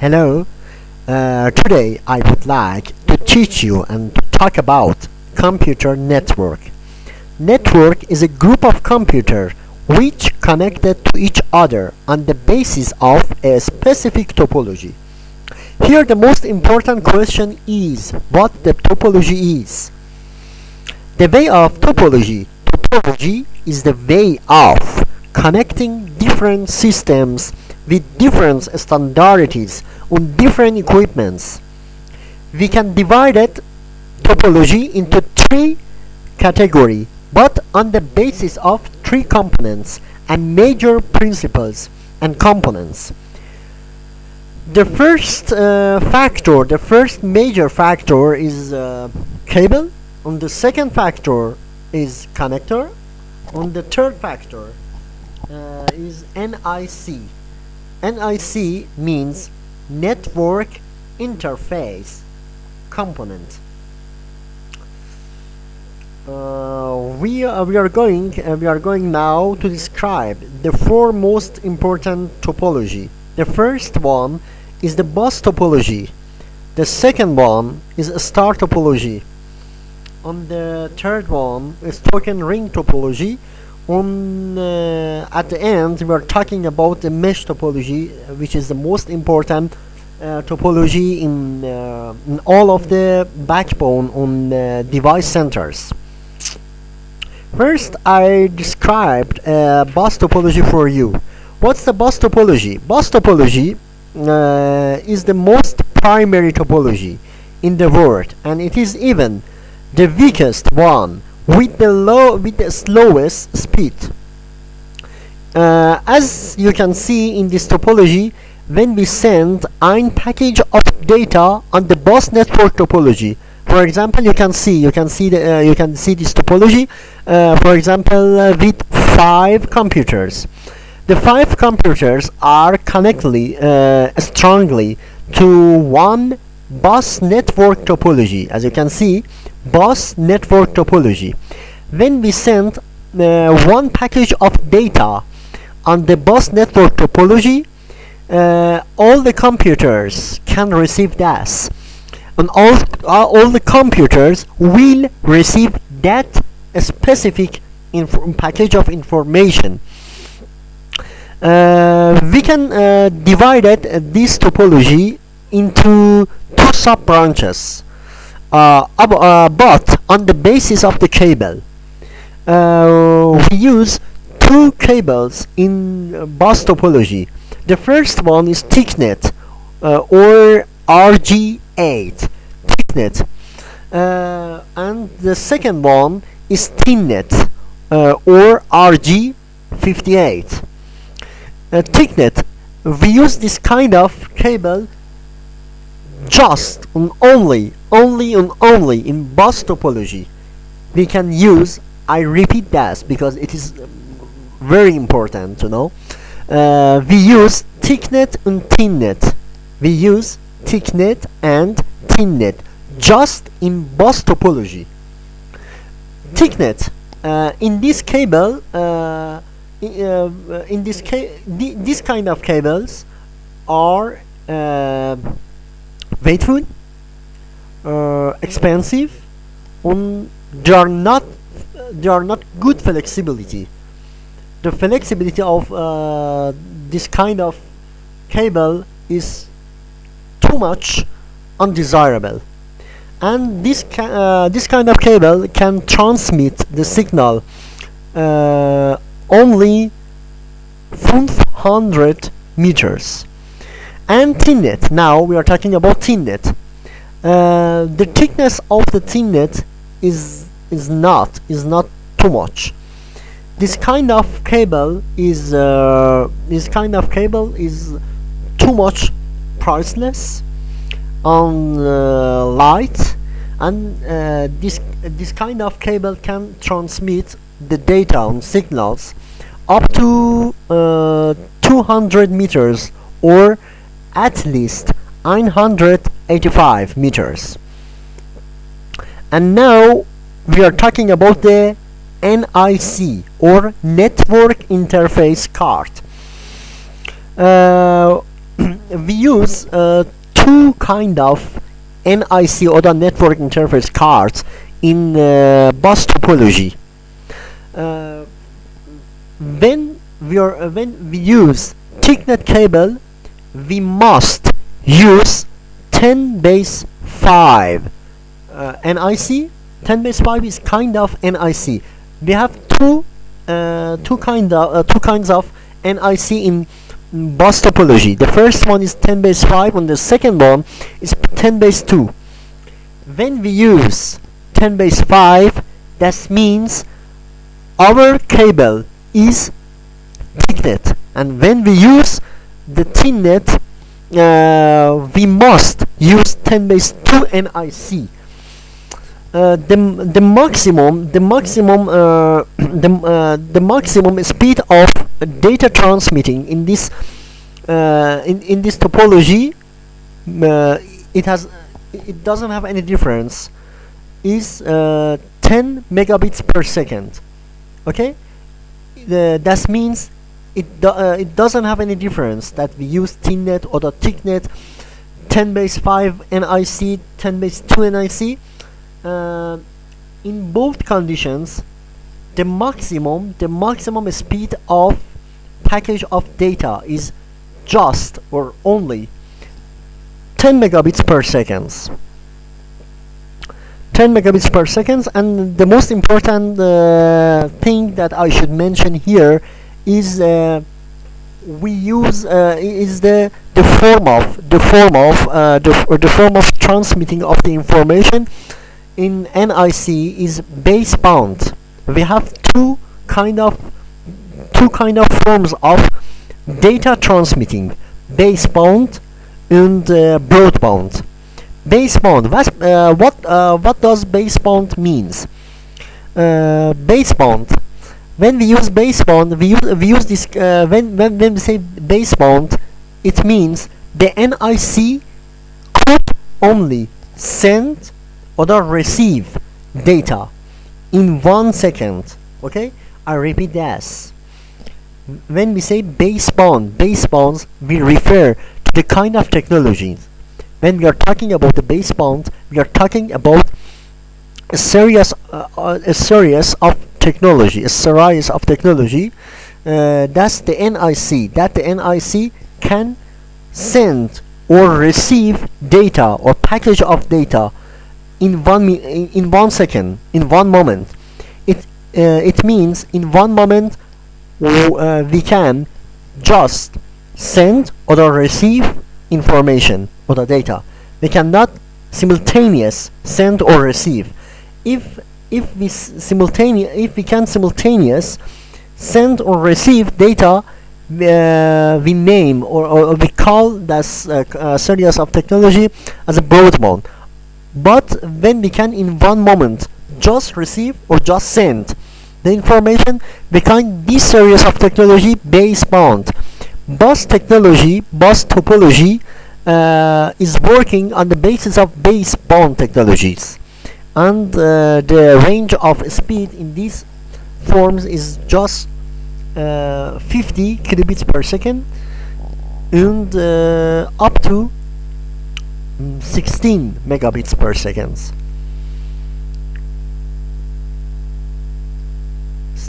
Hello, today I would like to teach you and to talk about computer network. Network is a group of computers which connected to each other on the basis of a specific topology. Here the most important question is what the topology is. The way of topology is the way of connecting different systems with different standards on different equipments. We can divide it topology into three categories, but on the basis of three components and major principles and components. The first major factor is cable. On the second factor is connector. On the third factor is NIC. NIC means network interface component. We are going now to describe the four most important topology. The first one is the bus topology. The second one is a star topology. On the third one is token ring topology. At the end we are talking about the mesh topology, which is the most important topology in all of the backbone on device centers. First, I described bus topology for you. What's the bus topology? Bus topology is the most primary topology in the world, and it is even the weakest one with the slowest speed. As you can see in this topology, when we send a package of data on the bus network topology, for example, you can see this topology. For example, with 5 computers. The 5 computers are connected strongly to one bus network topology. As you can see, bus network topology. When we send one package of data on the bus network topology, all the computers can receive that, and all the computers will receive that specific package of information. We can divide this topology into 2 sub branches, but on the basis of the cable. We use 2 cables in bus topology. The first one is ThickNet or RG8 ThickNet, and the second one is ThinNet or RG58. ThickNet, we use this kind of cable just only in bus topology. We can use, I repeat that because it is very important to know. We use ThickNet and ThinNet. We use ThickNet and ThinNet just in bus topology. ThickNet, in this cable, this kind of cables are weightful, expensive, and they are not good flexibility. The flexibility of this kind of cable is too much undesirable, and this kind of cable can transmit the signal only 500 meters. And ThinNet, now we are talking about ThinNet. The thickness of the ThinNet is not too much. This kind of cable is too much priceless on light, and this kind of cable can transmit the data on signals up to 200 meters or at least 985 meters. And now we are talking about the NIC or Network Interface Card. we use two kind of NIC or the network interface cards in bus topology. When we use thicknet cable, we must use 10 base 5 NIC. 10 base 5 is kind of NIC. We have two kinds of NIC in bus topology. The first one is 10 base 5 and the second one is 10 base 2. When we use 10 base 5, that means our cable is thicknet, and when we use the thinnet, we must use 10 base 2 NIC. The maximum speed of data transmitting in this topology, it doesn't have any difference, is 10 megabits per second. Okay, that means it doesn't have any difference that we use thinnet or the thicknet, 10 base 5 NIC, 10 base 2 NIC. In both conditions, the maximum speed of package of data is just or only 10 megabits per second. 10 megabits per second. And the most important thing that I should mention here is we use is the form of transmitting of the information in NIC is baseband. We have two kind of forms of data transmitting: baseband and broadband. Baseband. What does baseband means? Baseband. When we use baseband, we use this. When we say baseband, it means the NIC could only send or receive data in 1 second. Okay, I repeat this. When we say basebands, we refer to the kind of technologies. When we are talking about the baseband, we are talking about a series of technology. That's the NIC. That the NIC can send or receive data or package of data in 1 second, in 1 moment. It means in 1 moment we can just send or receive information or the data. We cannot simultaneous send or receive. If we can simultaneous send or receive data, we name or we call this series of technology as a broadband. But when we can in 1 moment just receive or just send the information, we call this series of technology baseband. Bus topology is working on the basis of baseband technologies, and the range of speed in these forms is just 50 kilobits per second and up to 16 megabits per second.